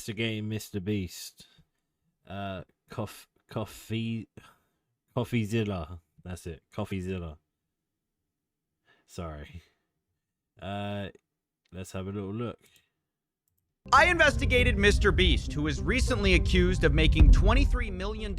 investigating Mr. Beast. Coffeezilla. That's it. Coffeezilla. Sorry. Let's have a little look. I investigated Mr. Beast, who was recently accused of making $23 million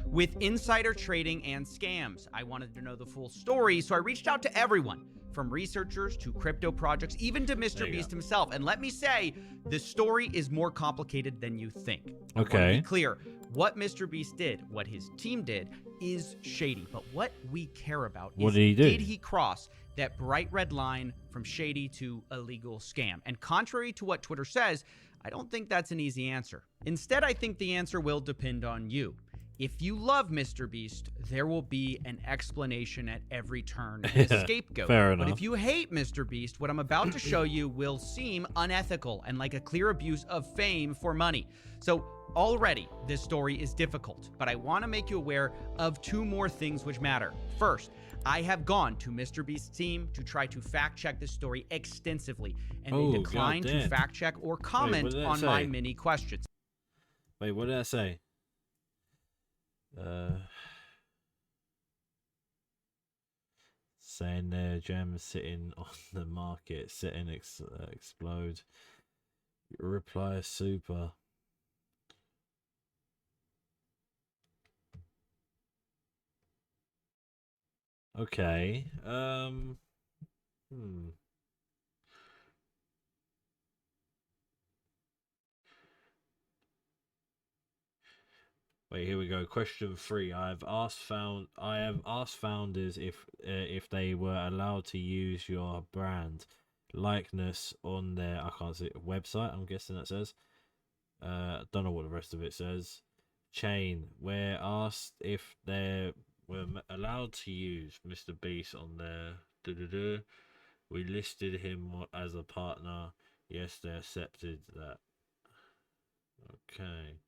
with insider trading and scams. I wanted to know the full story, so I reached out to everyone, from researchers to crypto projects, even to Mr. Beast himself. And let me say, the story is more complicated than you think. I want to be clear, what Mr. Beast did, what his team did, is shady. But what we care about is, did he cross that bright red line from shady to illegal scam? And contrary to what Twitter says, I don't think that's an easy answer. Instead, I think the answer will depend on you. If you love Mr. Beast, there will be an explanation at every turn, a scapegoat. Fair enough. But if you hate Mr. Beast, what I'm about to show you will seem unethical and like a clear abuse of fame for money. So already, this story is difficult, but I want to make you aware of two more things which matter. First, I have gone to Mr. Beast's team to try to fact check this story extensively, and they declined to fact check or comment on my many questions. Wait, what did I say? Saying their gems sitting on the market, sitting explode. Reply super. Okay. Wait, here we go. Question 3. I have asked founders if they were allowed to use your brand likeness on their, I can't see it, website. I'm guessing that says. Don't know what the rest of it says. Chain. We're asked if they were allowed to use Mr. Beast on their. We listed him as a partner. Yes, they accepted that. Okay.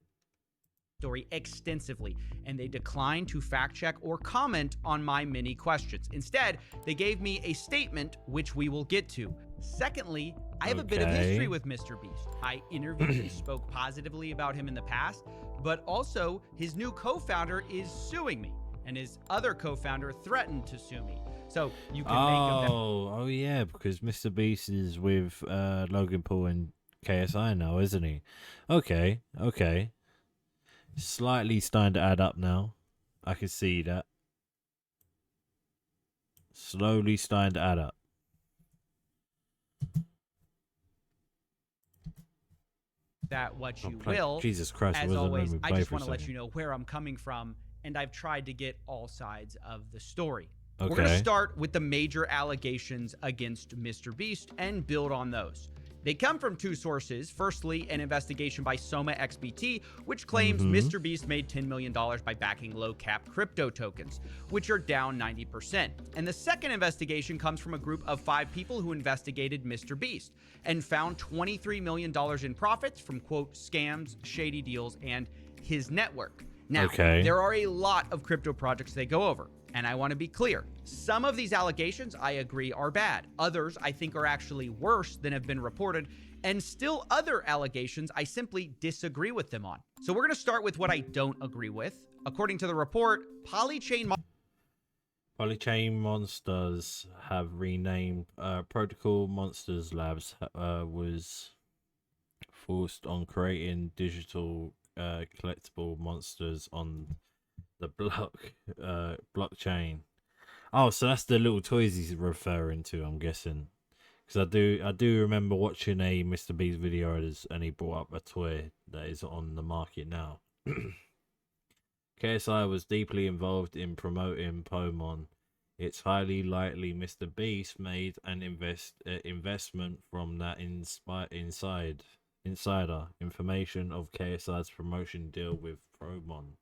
Story extensively, and they declined to fact check or comment on my many questions. Instead, they gave me a statement, which we will get to. Secondly, I have a bit of history with Mr. Beast. I interviewed and spoke positively about him in the past, but also his new co-founder is suing me, and his other co-founder threatened to sue me. So you can make a Oh yeah, because Mr. Beast is with Logan Paul and KSI now, isn't he? Okay. Slightly starting to add up now. I can see that. Slowly starting to add up. That what you will. Jesus Christ, as always, I just want to let you know where I'm coming from, and I've tried to get all sides of the story. Okay. We're going to start with the major allegations against Mr. Beast and build on those. They come from two sources. Firstly, an investigation by Soma XBT, which claims Mr. Beast made $10 million by backing low-cap crypto tokens, which are down 90%. And the second investigation comes from a group of 5 people who investigated Mr. Beast and found $23 million in profits from, quote, scams, shady deals, and his network. Now, there are a lot of crypto projects they go over. And I want to be clear, some of these allegations I agree are bad. Others I think are actually worse than have been reported. And still other allegations I simply disagree with them on. So we're going to start with what I don't agree with. According to the report, Polychain Monsters have renamed Protocol Monsters Labs was forced on creating digital collectible monsters on the blockchain. Oh, so that's the little toys he's referring to, I'm guessing. Because I do remember watching a Mr. Beast video and he brought up a toy that is on the market now. KSI was deeply involved in promoting Pokemon. It's highly likely Mr. Beast made an investment from that insider information of KSI's promotion deal with Pokemon.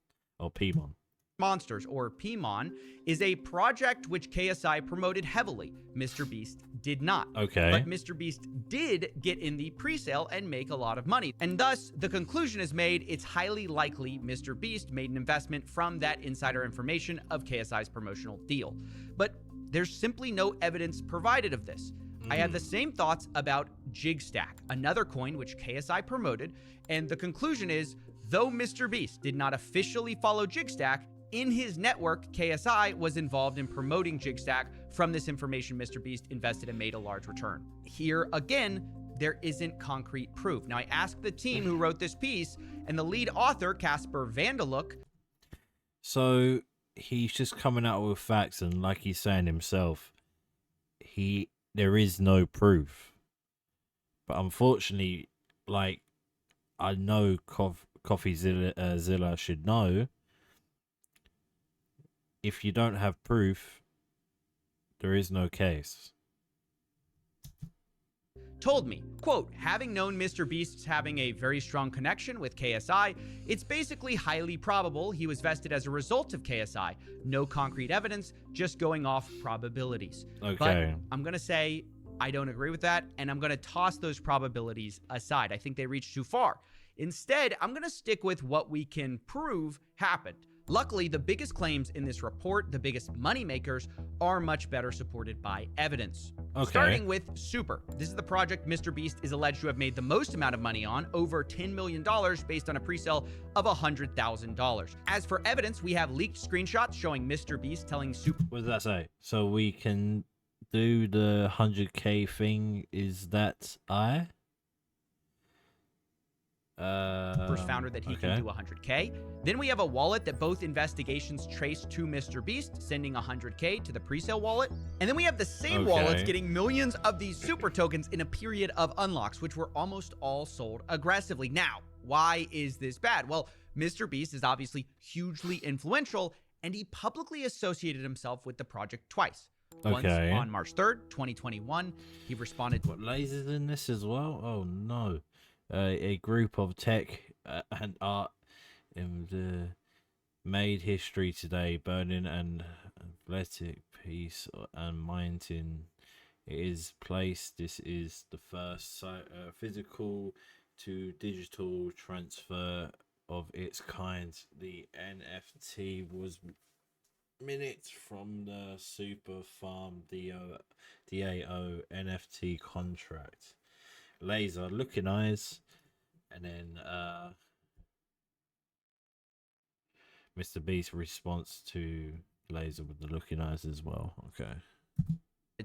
Monsters, or PMON, is a project which KSI promoted heavily. Mr. Beast did not. Okay. But Mr. Beast did get in the pre-sale and make a lot of money. And thus, the conclusion is made, it's highly likely Mr. Beast made an investment from that insider information of KSI's promotional deal. But there's simply no evidence provided of this. I had the same thoughts about Jigstack, another coin which KSI promoted, and the conclusion is, though Mr. Beast did not officially follow Jigstack, in his network, KSI was involved in promoting Jigstack. From this information, Mr. Beast invested and made a large return. Here, again, there isn't concrete proof. Now, I asked the team who wrote this piece, and the lead author, Casper Vanderlook. So he's just coming out with facts, and like he's saying himself, there is no proof. But unfortunately, like, I know CoffeeZilla should know, if you don't have proof, there is no case. Told me, quote, having known Mr. Beast's having a very strong connection with KSI, it's basically highly probable he was vested as a result of KSI. No concrete evidence, just going off probabilities. Okay. But I'm going to say I don't agree with that, and I'm going to toss those probabilities aside. I think they reach too far. Instead, I'm going to stick with what we can prove happened. Luckily, the biggest claims in this report, the biggest moneymakers, are much better supported by evidence. Okay. Starting with Super. This is the project Mr. Beast is alleged to have made the most amount of money on, over $10 million based on a pre-sale of $100,000. As for evidence, we have leaked screenshots showing Mr. Beast telling Super... What does that say? So we can do the 100K thing, is that First founder that he can do 100K. Then we have a wallet that both investigations trace to Mr. Beast, sending 100K to the presale wallet. And then we have the same wallets getting millions of these super tokens in a period of unlocks, which were almost all sold aggressively. Now, why is this bad? Well, Mr. Beast is obviously hugely influential, and he publicly associated himself with the project twice. Once on March 3rd, 2021, he responded... What, lasers in this as well? Oh, no. A group of tech and art made history today, burning an athletic piece and minting. It is placed. This is the first physical to digital transfer of its kind. The NFT was minutes from the Super Farm DAO NFT contract. Laser looking eyes, and then Mr. Beast's response to Laser with the looking eyes as well. Okay.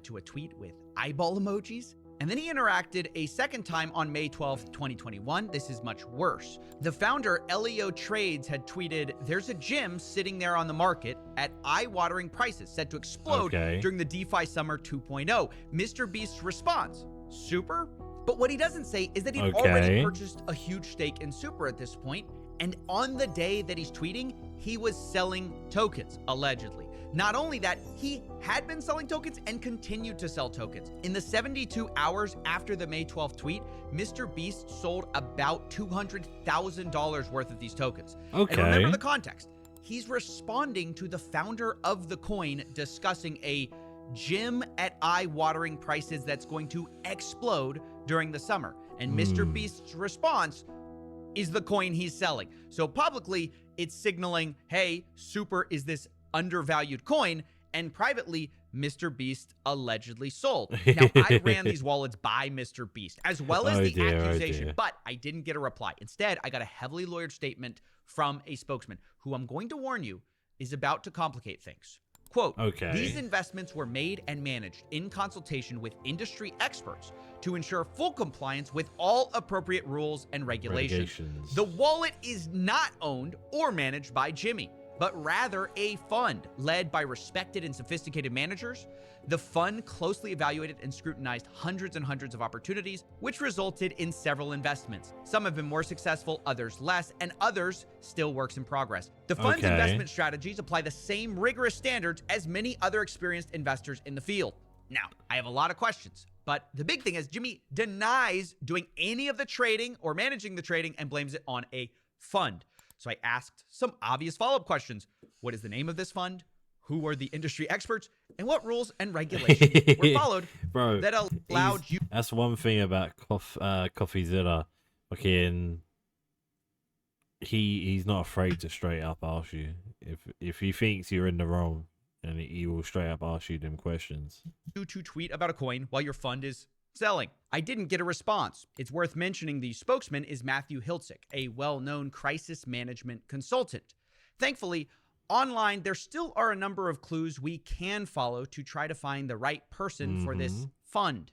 To a tweet with eyeball emojis, and then he interacted a second time on May 12th, 2021. This is much worse. The founder, Elio Trades, had tweeted, "There's a gym sitting there on the market at eye-watering prices set to explode during the DeFi Summer 2.0. Mr. Beast's response, Super? But what he doesn't say is that he'd already purchased a huge stake in Super at this point, and on the day that he's tweeting, he was selling tokens, allegedly. Not only that, he had been selling tokens and continued to sell tokens. In the 72 hours after the May 12th tweet, Mr. Beast sold about $200,000 worth of these tokens. And remember the context. He's responding to the founder of the coin discussing a gym at eye-watering prices that's going to explode during the summer. And Mr. Beast's response is the coin he's selling. So publicly, it's signaling, hey, Super is this undervalued coin, and privately, Mr. Beast allegedly sold. Now, I ran these wallets by Mr. Beast, as well as the accusation, but I didn't get a reply. Instead, I got a heavily lawyered statement from a spokesman, who I'm going to warn you is about to complicate things. Quote, these investments were made and managed in consultation with industry experts to ensure full compliance with all appropriate rules and regulations. The wallet is not owned or managed by Jimmy, but rather a fund led by respected and sophisticated managers. The fund closely evaluated and scrutinized hundreds and hundreds of opportunities, which resulted in several investments. Some have been more successful, others less, and others still works in progress. The fund's investment strategies apply the same rigorous standards as many other experienced investors in the field. Now, I have a lot of questions, but the big thing is Jimmy denies doing any of the trading or managing the trading and blames it on a fund. So I asked some obvious follow-up questions. What is the name of this fund? Who are the industry experts? And what rules and regulations were followed that allowed you... That's one thing about CoffeeZilla. Fucking... He's not afraid to straight up ask you. If he thinks you're in the wrong, and he will straight up ask you them questions. To tweet about a coin while your fund is selling. I didn't get a response. It's worth mentioning the spokesman is Matthew Hiltzik, a well-known crisis management consultant. Thankfully, online, there still are a number of clues we can follow to try to find the right person for this fund.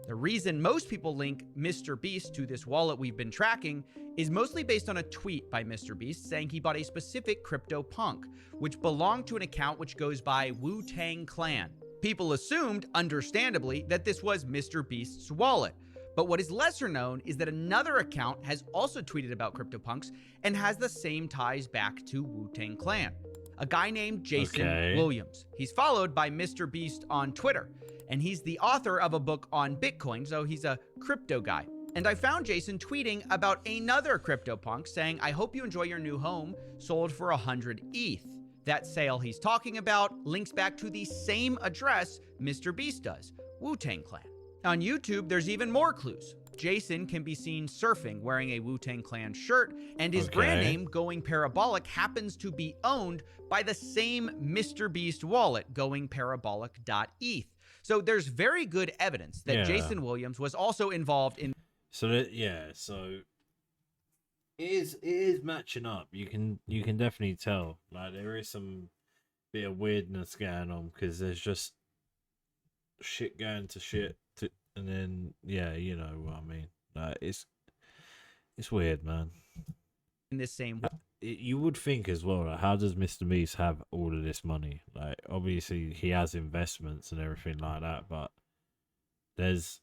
The reason most people link Mr. Beast to this wallet we've been tracking is mostly based on a tweet by Mr. Beast saying he bought a specific CryptoPunk, which belonged to an account which goes by Wu-Tang Clan. People assumed, understandably, that this was Mr. Beast's wallet. But what is lesser known is that another account has also tweeted about CryptoPunks and has the same ties back to Wu-Tang Clan. A guy named Jason Williams. He's followed by Mr. Beast on Twitter, and he's the author of a book on Bitcoin, so he's a crypto guy. And I found Jason tweeting about another CryptoPunk saying, I hope you enjoy your new home, sold for 100 ETH. That sale he's talking about links back to the same address Mr. Beast does, Wu-Tang Clan. On YouTube, there's even more clues. Jason can be seen surfing wearing a Wu-Tang Clan shirt, and his brand name, Going Parabolic, happens to be owned by the same Mr. Beast wallet, goingparabolic.eth. So there's very good evidence that Jason Williams was also involved in. So so it is matching up. You can definitely tell. Like there is some bit of weirdness going on because there's just shit going to shit, and then you know what I mean. Like it's weird, man. In this same way. You would think as well, like, how does Mr. Beast have all of this money? Like, obviously, he has investments and everything like that, but there's,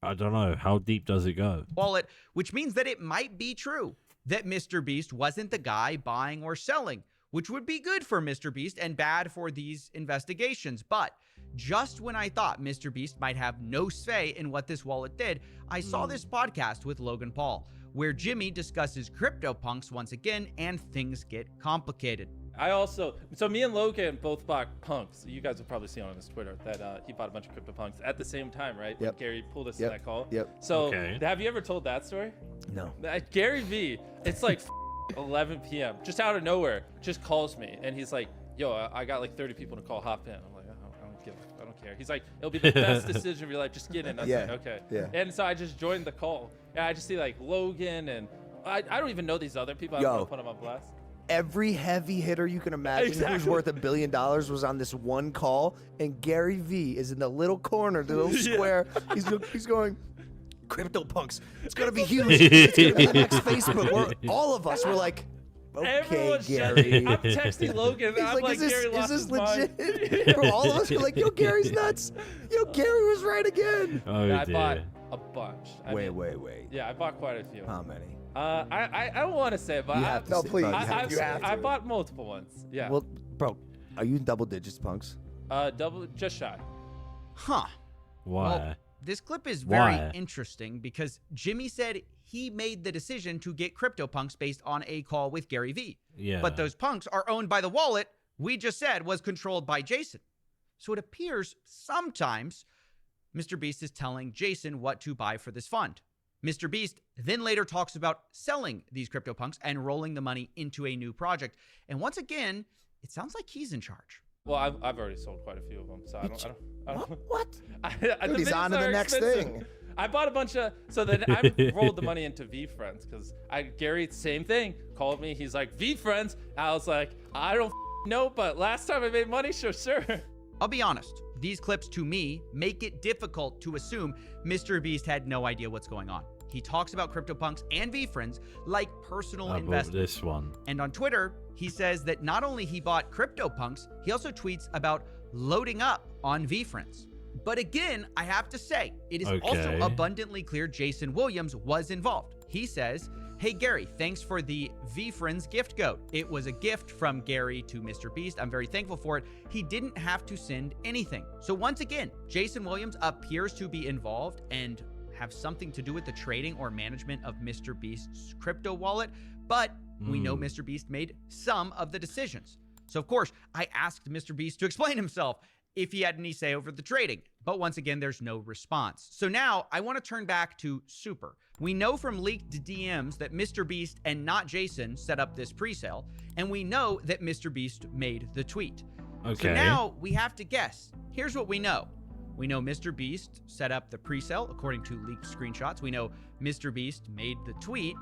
I don't know, how deep does it go? Wallet, which means that it might be true that Mr. Beast wasn't the guy buying or selling, which would be good for Mr. Beast and bad for these investigations. But just when I thought Mr. Beast might have no say in what this wallet did, I saw this podcast with Logan Paul, where Jimmy discusses CryptoPunks once again, and things get complicated. So me and Logan both bought punks. You guys have probably seen on his Twitter that he bought a bunch of CryptoPunks at the same time, right? Yep. Gary pulled us in that call. Yep. So have you ever told that story? No. Gary V, it's like 11 p.m. just out of nowhere, just calls me and he's like, yo, I got like 30 people to call, hop in. I'm like, I don't care. He's like, it'll be the best decision of your life. Just get in. I was like, okay. Yeah. And so I just joined the call. And I just see like Logan and I don't even know these other people. I don't want to put them on blast. Every heavy hitter you can imagine who's worth $1 billion was on this one call, and Gary V is in the little corner, the little square. He's going, CryptoPunks. It's gonna be huge. It's gonna be the next Facebook. All of us were like, okay, Everyone's Gary. I'm texting Logan. And I'm like, Gary lost is his this mind. legit? All of us were like, yo, Gary's nuts. Yo, Gary was right again. Oh, I bought a bunch. Wait. Yeah, I bought quite a few. How many? I don't want to say it, but You have to say, please. bro, you have to. I bought multiple ones. Yeah. Well, bro, are you in double digits, Punks? Just shy. Huh. Why? Well, this clip is very Why? interesting because Jimmy said he made the decision to get CryptoPunks based on a call with Gary V. Yeah. But those punks are owned by the wallet we just said was controlled by Jason. So it appears sometimes Mr. Beast is telling Jason what to buy for this fund. Mr. Beast then later talks about selling these CryptoPunks and rolling the money into a new project. And once again, it sounds like he's in charge. Well, I've already sold quite a few of them, so I don't. What? The he's on to minis the are next expensive. thing. I bought a bunch of, so then I rolled the money into VeeFriends because Gary, same thing, called me. He's like, VeeFriends. I was like, I don't know, but last time I made money, sure. I'll be honest, these clips to me make it difficult to assume Mr. Beast had no idea what's going on. He talks about CryptoPunks and VeeFriends like personal I bought investments. this one. And on Twitter, he says that not only he bought CryptoPunks, he also tweets about loading up on VeeFriends. But again, I have to say, it is also Okay. abundantly clear Jason Williams was involved. He says, hey Gary, thanks for the VeeFriends gift code. It was a gift from Gary to Mr. Beast. I'm very thankful for it. He didn't have to send anything. So once again, Jason Williams appears to be involved and have something to do with the trading or management of Mr. Beast's crypto wallet, but we know Mr. Beast made some of the decisions. So of course, I asked Mr. Beast to explain himself if he had any say over the trading, but once again, there's no response. So now I want to turn back to Super. We know from leaked DMs that Mr. Beast and not Jason set up this presale, and we know that Mr. Beast made the tweet. Okay. So now we have to guess. Here's what we know. We know Mr. Beast set up the pre-sale according to leaked screenshots. We know Mr. Beast made the tweet,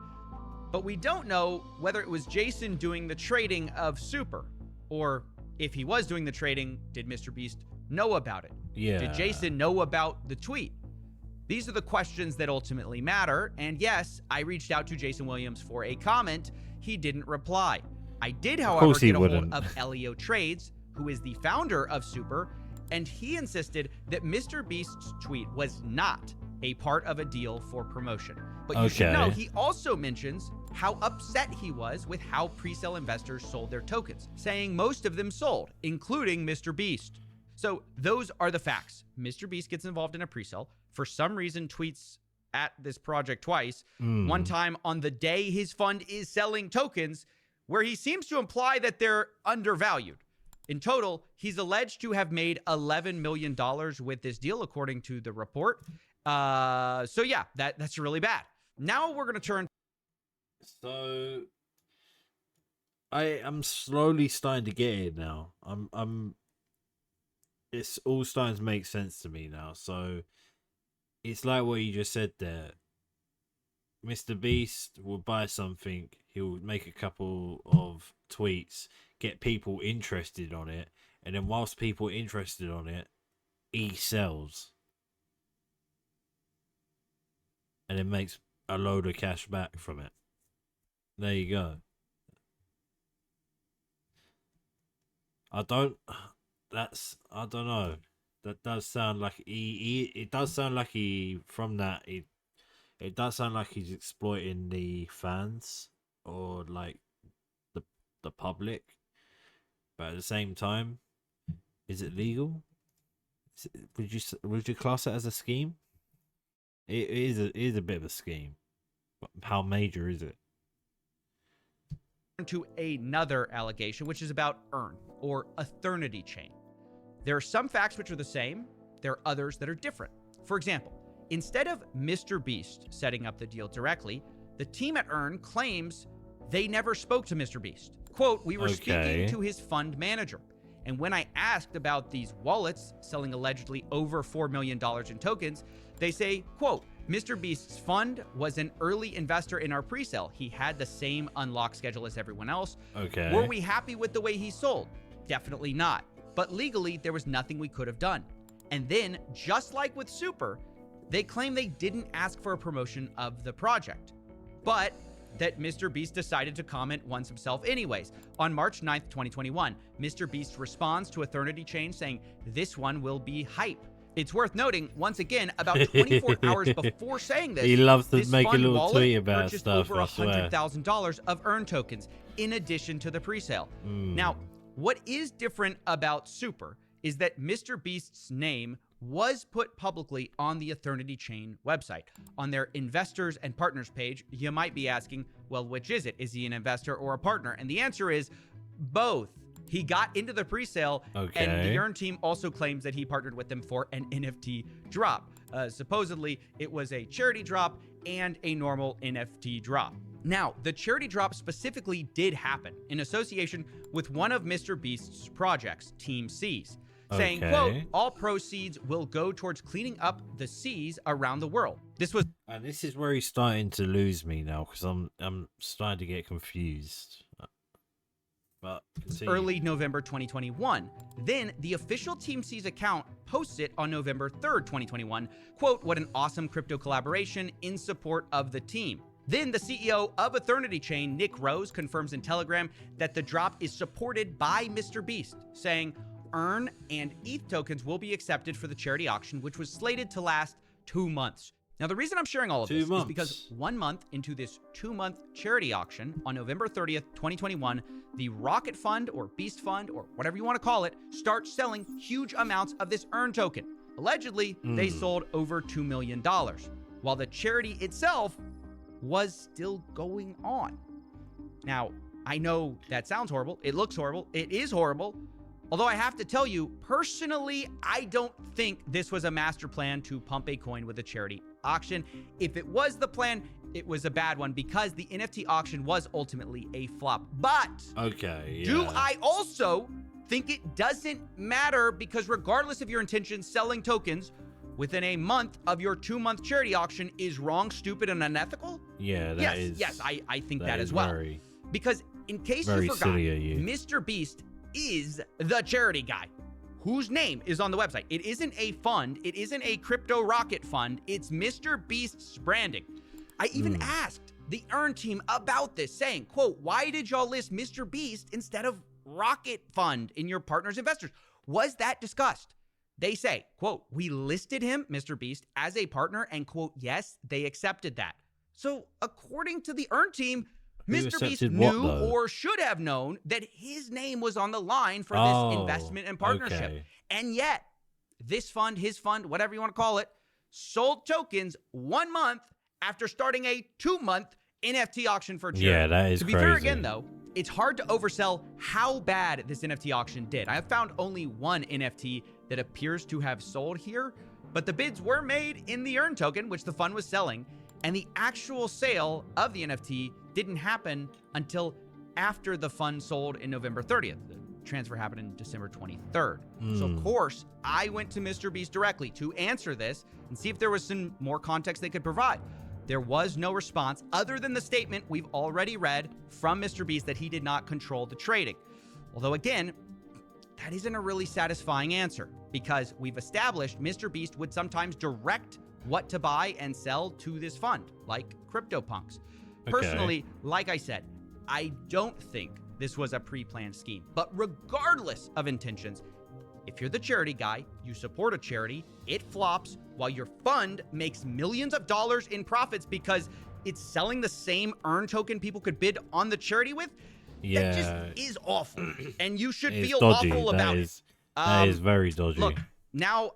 but we don't know whether it was Jason doing the trading of Super, or if he was doing the trading, did Mr. Beast know about it? Yeah. Did Jason know about the tweet? These are the questions that ultimately matter. And yes, I reached out to Jason Williams for a comment. He didn't reply. I did, however, course he get a hold wouldn't. of Elio Trades, who is the founder of Super, and he insisted that Mr. Beast's tweet was not a part of a deal for promotion. But you should know, Okay. he also mentions how upset he was with how pre-sale investors sold their tokens, saying most of them sold, including Mr. Beast. So those are the facts. Mr. Beast gets involved in a pre-sale, for some reason tweets at this project twice, one time on the day his fund is selling tokens, where he seems to imply that they're undervalued. In total, he's alleged to have made $11 million with this deal, according to the report. So yeah, that's really bad. Now we're going to turn. So I am slowly starting to get it now. It's all starting to make sense to me now. So it's like what you just said there. Mr. Beast will buy something, he'll make a couple of tweets, get people interested on it, and then whilst people are interested on it, he sells. And then makes a load of cash back from it. There you go. I don't know. That does sound like it does sound like it does sound like he's exploiting the fans or like the public. But at the same time, is it legal? Would you class it as a scheme? It is a bit of a scheme. But how major is it? To another allegation, which is about Earn, or Eternity Chain. There are some facts which are the same. There are others that are different. For example, instead of Mr. Beast setting up the deal directly, the team at Earn claims they never spoke to Mr. Beast. Quote, we were speaking to his fund manager. And when I asked about these wallets selling allegedly over $4 million in tokens, they say, quote, Mr. Beast's fund was an early investor in our pre-sale. He had the same unlock schedule as everyone else. Okay. Were we happy with the way he sold? Definitely not. But legally, there was nothing we could have done. And then, just like with Super, they claim they didn't ask for a promotion of the project, but that Mr. Beast decided to comment once himself anyways. On March 9th, 2021, Mr. Beast responds to Eternity Chain saying, this one will be hype. It's worth noting, once again, about 24 hours before saying this, he loves to this make a fund little wallet tweet about purchased stuff, over I swear. $100,000 of Earn tokens in addition to the presale. Now, what is different about Super is that Mr. Beast's name was put publicly on the Eternity Chain website. On their investors and partners page, you might be asking, well, which is it? Is he an investor or a partner? And the answer is both. He got into the presale, and the Earn team also claims that he partnered with them for an NFT drop. Supposedly, it was a charity drop and a normal NFT drop. Now, the charity drop specifically did happen in association with one of Mr. Beast's projects, Team Seas, saying, quote, all proceeds will go towards cleaning up the seas around the world. And this is where he's starting to lose me now, because I'm starting to get confused. But early November 2021. Then the official Team Seas account posts it on November 3rd, 2021. Quote, what an awesome crypto collaboration in support of the team. Then the CEO of Eternity Chain, Nick Rose, confirms in Telegram that the drop is supported by Mr. Beast, saying Earn and ETH tokens will be accepted for the charity auction, which was slated to last 2 months. Now, the reason I'm sharing all of this is because 1 month into this 2-month charity auction on November 30th, 2021, the Rocket Fund or Beast Fund or whatever you want to call it starts selling huge amounts of this Earn token. Allegedly, they sold over $2 million, while the charity itself was still going on. Now, I know that sounds horrible. It looks horrible. It is horrible. Although I have to tell you, personally, I don't think this was a master plan to pump a coin with a charity auction. If it was the plan, it was a bad one because the NFT auction was ultimately a flop. But do I also think it doesn't matter because regardless of your intentions, selling tokens within a month of your 2-month charity auction is wrong, stupid, and unethical? Yeah, Yes, I think that as is well. very, Because in case very you forgot, silly of you. Mr. Beast is the charity guy whose name is on the website. It isn't a fund. It isn't a crypto rocket fund. It's Mr. Beast's branding. I even asked the Earn team about this, saying, quote, why did y'all list Mr. Beast instead of Rocket Fund in your partners' investors? Was that discussed? They say, quote, we listed him, Mr. Beast, as a partner, and quote, yes, they accepted that. So according to the Earn team, Who Mr. Beast accepted what, knew though? or should have known that his name was on the line for this investment and partnership. Okay. And yet, this fund, his fund, whatever you want to call it, sold tokens 1 month after starting a 2-month NFT auction for charity. Yeah, that is To be crazy. fair again, though, it's hard to oversell how bad this NFT auction did. I have found only one NFT that appears to have sold here, but the bids were made in the Earn token, which the fund was selling, and the actual sale of the NFT didn't happen until after the fund sold in November 30th. The transfer happened in December 23rd. So, of course, I went to Mr. Beast directly to answer this and see if there was some more context they could provide. There was no response other than the statement we've already read from Mr. Beast that he did not control the trading. Although, again, that isn't a really satisfying answer because we've established Mr. Beast would sometimes direct what to buy and sell to this fund, like CryptoPunks. Personally, like I said, I don't think this was a pre-planned scheme. But regardless of intentions, if you're the charity guy, you support a charity, it flops while your fund makes millions of dollars in profits because it's selling the same Earn token people could bid on the charity with. Yeah, That just is awful. And you should it's feel dodgy. awful about it. That is very dodgy. Look, now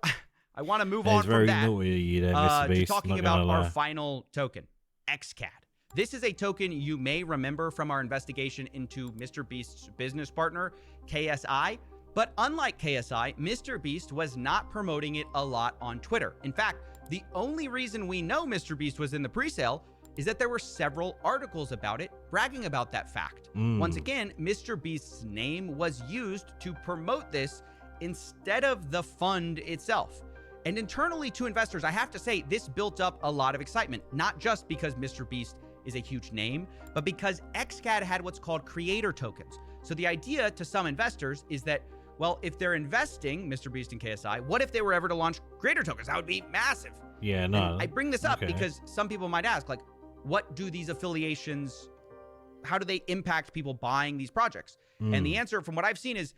I want to move That on is from very that naughty of you there, Mr. to Beast. talking not about gonna our lie. final token, XCAD. This is a token you may remember from our investigation into Mr. Beast's business partner, KSI. But unlike KSI, Mr. Beast was not promoting it a lot on Twitter. In fact, the only reason we know Mr. Beast was in the presale is that there were several articles about it bragging about that fact. Once again, Mr. Beast's name was used to promote this instead of the fund itself. And internally to investors, I have to say, this built up a lot of excitement, not just because Mr. Beast is a huge name, but because XCAD had what's called creator tokens. So the idea to some investors is that, well, if they're investing Mr. Beast and KSI, what if they were ever to launch creator tokens? That would be massive. Yeah, And no. I bring this up okay. because some people might ask, like, what do these affiliations, how do they impact people buying these projects? And the answer from what I've seen is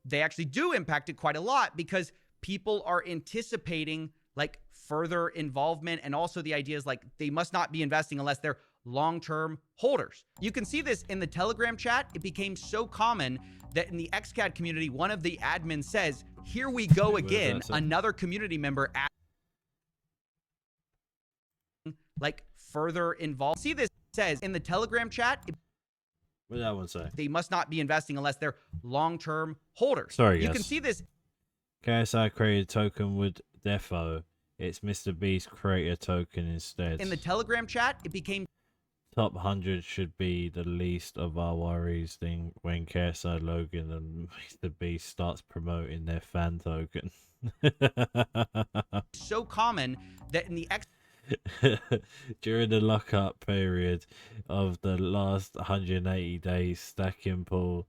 they actually do impact it quite a lot because people are anticipating like further involvement. And also the idea is like they must not be investing unless they're long-term holders. You can see this in the Telegram chat. It became so common that in the XCAD community, one of the admins says, here we go Wait, where's again, that, sir? another community member like further involved. See, this says in the Telegram chat, What did that one say? they must not be investing unless they're long-term holders. Sorry, you yes. can see this KSI created token with Defo. It's Mr. Beast creator token instead. in the Telegram chat. It became Top 100 should be the least of our worries thing when KSI Logan and Mr. Beast starts promoting their fan token. so common that in the During the lockup period of the last 180 days stacking pool,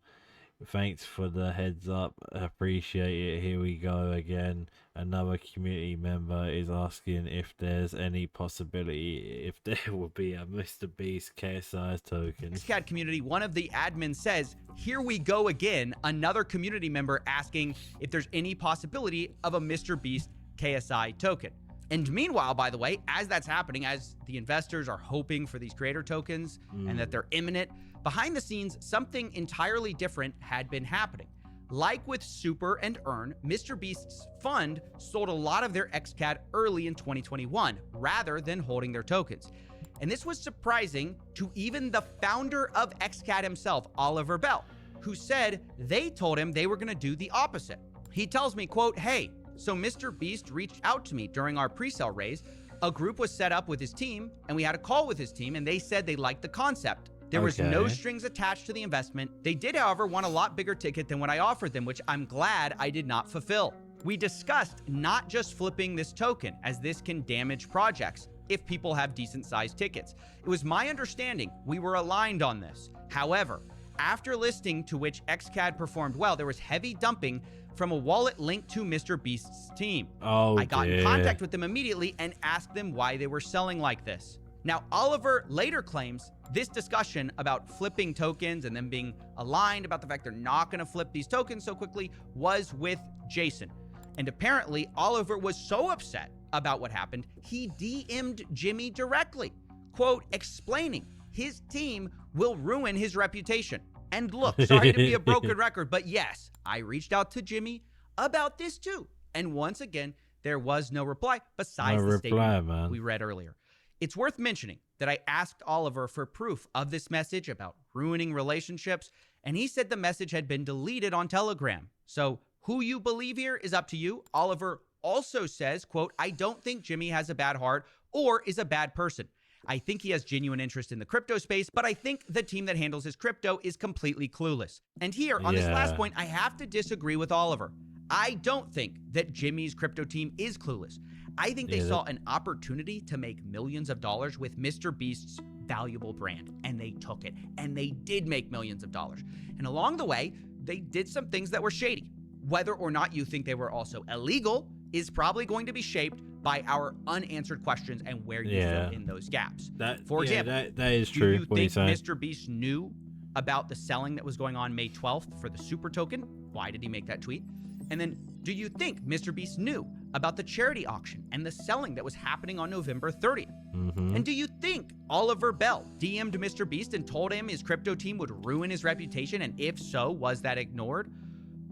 thanks for the heads up, appreciate it. Here we go again. Another community member is asking if there's any possibility if there will be a Mr. Beast KSI token. XCAD community, one of the admins says, here we go again, another community member asking if there's any possibility of a Mr. Beast KSI token. And meanwhile, by the way, as that's happening, as the investors are hoping for these creator tokens and that they're imminent, behind the scenes, something entirely different had been happening. Like with Super and Earn, Mr. Beast's fund sold a lot of their XCAD early in 2021 rather than holding their tokens. And this was surprising to even the founder of XCAD himself, Oliver Bell, who said they told him they were going to do the opposite. He tells me, quote, hey, so Mr. Beast reached out to me during our pre-sale raise. A group was set up with his team and we had a call with his team and they said they liked the concept. There was no Okay. strings attached to the investment. They did, however, want a lot bigger ticket than what I offered them, which I'm glad I did not fulfill. We discussed not just flipping this token, as this can damage projects if people have decent sized tickets. It was my understanding we were aligned on this. However, after listing to which XCAD performed well, there was heavy dumping from a wallet linked to Mr. Beast's team. Oh, I got in dear. contact with them immediately and asked them why they were selling like this. Now, Oliver later claims this discussion about flipping tokens and them being aligned about the fact they're not going to flip these tokens so quickly was with Jason. And apparently, Oliver was so upset about what happened, he DM'd Jimmy directly, quote, explaining his team will ruin his reputation. And look, sorry to be a broken record, but yes, I reached out to Jimmy about this too. And once again, there was no reply besides the statement man. we read earlier. It's worth mentioning that I asked Oliver for proof of this message about ruining relationships, and he said the message had been deleted on Telegram. So who you believe here is up to you. Oliver also says, quote, I don't think Jimmy has a bad heart or is a bad person. I think he has genuine interest in the crypto space, but I think the team that handles his crypto is completely clueless. And here, on this last Yeah. point, I have to disagree with Oliver. I don't think that Jimmy's crypto team is clueless. I think they Yeah, saw an opportunity to make millions of dollars with Mr. Beast's valuable brand, and they took it, and they did make millions of dollars. And along the way, they did some things that were shady. Whether or not you think they were also illegal is probably going to be shaped by our unanswered questions and where you fill in those gaps. For example, that is do true. you What you think saying? Mr. Beast knew about the selling that was going on May 12th for the super token? Why did he make that tweet? And then, do you think Mr. Beast knew about the charity auction and the selling that was happening on November 30th? Mhm. And do you think Oliver Bell DM'd Mr. Beast and told him his crypto team would ruin his reputation? And if so, was that ignored?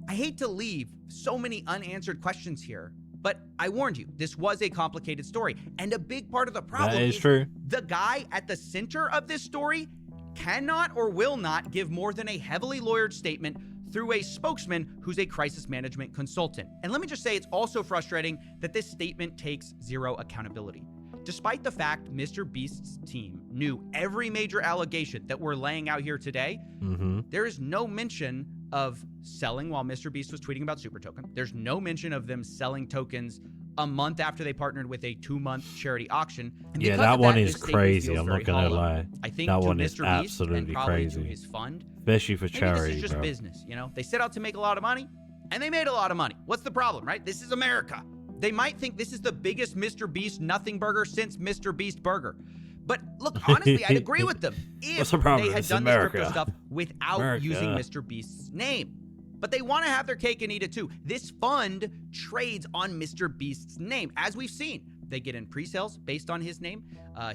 I hate to leave so many unanswered questions here, but I warned you, this was a complicated story. And a big part of the problem That is true. the guy at the center of this story cannot or will not give more than a heavily lawyered statement through a spokesman who's a crisis management consultant. And let me just say, it's also frustrating that this statement takes zero accountability. Despite the fact Mr. Beast's team knew every major allegation that we're laying out here today, there is no mention of selling while Mr. Beast was tweeting about Super Token. There's no mention of them selling tokens a month after they partnered with a 2-month charity auction. And Yeah, because that of one this is statement crazy. feels I'm very not gonna hollow. lie. I think That to one is Mr. Beast and absolutely probably crazy. to his fund, Especially for maybe charity, this is just bro. business, you know? They set out to make a lot of money, and they made a lot of money. What's the problem, right? This is America. They might think this is the biggest Mr. Beast nothing burger since Mr. Beast Burger. But look, honestly, I'd agree with them if What's the problem? they had It's done this America. crypto stuff without America. using Mr. Beast's name. But they want to have their cake and eat it too. This fund trades on Mr. Beast's name, as we've seen. They get in pre-sales based on his name.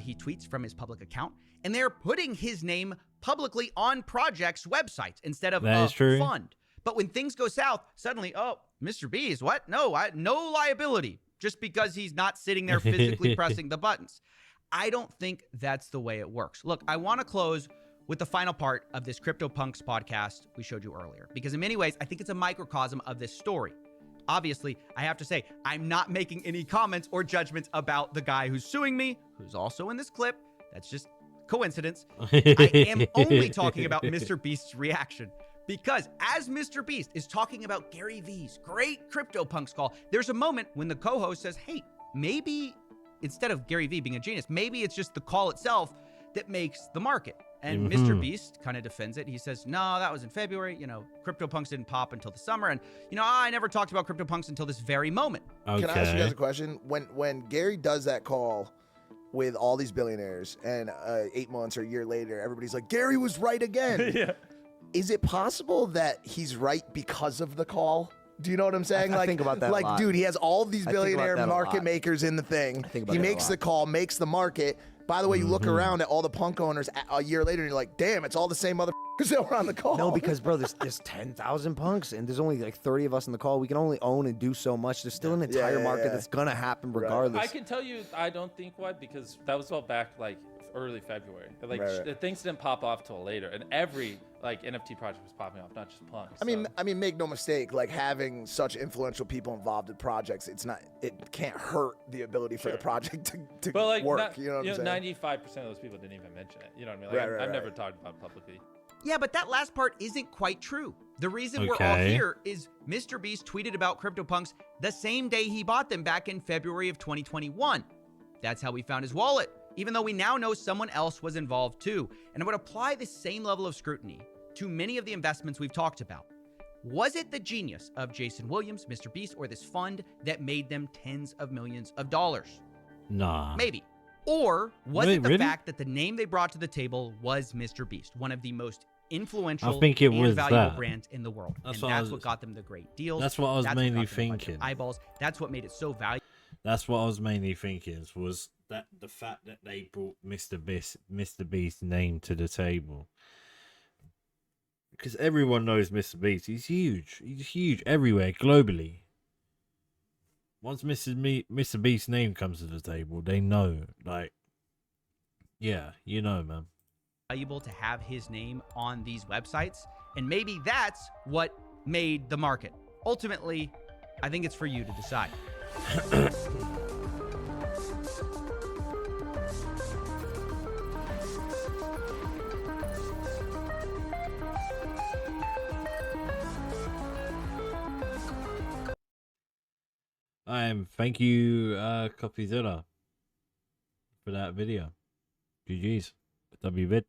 He tweets from his public account, and they're putting his name publicly on projects' websites instead of That a is true. fund. But when things go south, suddenly, oh, Mr. Beast, what? No, no liability, just because he's not sitting there physically pressing the buttons. I don't think that's the way it works. Look, I want to close with the final part of this CryptoPunks podcast we showed you earlier, because in many ways, I think it's a microcosm of this story. Obviously, I have to say, I'm not making any comments or judgments about the guy who's suing me, who's also in this clip. That's just coincidence. I am only talking about Mr. Beast's reaction. Because as Mr. Beast is talking about Gary V's great CryptoPunks call, there's a moment when the co-host says, hey, maybe instead of Gary V being a genius, maybe it's just the call itself that makes the market. And Mr. Beast kind of defends it. He says, no, that was in February. You know, CryptoPunks didn't pop until the summer. And, you know, I never talked about CryptoPunks until this very moment. Okay. Can I ask you guys a question? When Gary does that call with all these billionaires and 8 months or a year later, everybody's like, Gary was right again. Yeah. Is it possible that he's right because of the call? Do you know what I'm saying? I think about that a Like, lot. dude, he has all these I think about billionaire that a market lot. makers in the thing. think about He that a makes lot. the call, makes the market. By the way, you look around at all the punk owners a year later, and you're like, damn, it's all the same motherfuckers that were on the call. No, because bro, there's 10,000 punks, and there's only like 30 of us in the call. We can only own and do so much. There's still an entire yeah, market yeah. that's gonna happen regardless. I can tell you, I don't think why, because that was all back like early February. Like Right. things didn't pop off till later, and every like NFT project was popping off, not just Plunk. I mean, make no mistake. Like having such influential people involved in projects, it can't hurt the ability for the project to but like work. You know what I'm saying? 95% of those people didn't even mention it. You know what I mean? Like, Right, I've right. never talked about it publicly. Yeah, but that last part isn't quite true. The reason we're all Okay. here is Mr. Beast tweeted about CryptoPunks the same day he bought them back in February of 2021. That's how we found his wallet, even though we now know someone else was involved too. And I would apply the same level of scrutiny to many of the investments we've talked about. Was it the genius of Jason Williams, Mr. Beast, or this fund that made them tens of millions of dollars? Nah. Maybe. Or was Wait, it the really? fact that the name they brought to the table was Mr. Beast, one of the most influential I think it and was valuable that. brands in the world? That's And what I that's was- what got them the great deals. That's what I was That's mainly got them a bunch of thinking. eyeballs. That's what made it so valuable. That's what I was mainly thinking was that the fact that they brought Mr. Beast's name to the table. Because everyone knows Mr. Beast. He's huge. He's huge everywhere, globally. Once Mr. Beast's name comes to the table, they know. Like, yeah, you know, man. Valuable to have his name on these websites. And maybe that's what made the market. Ultimately, I think it's for you to decide. Thank you, Copyzilla, for that video. GG's. WVid.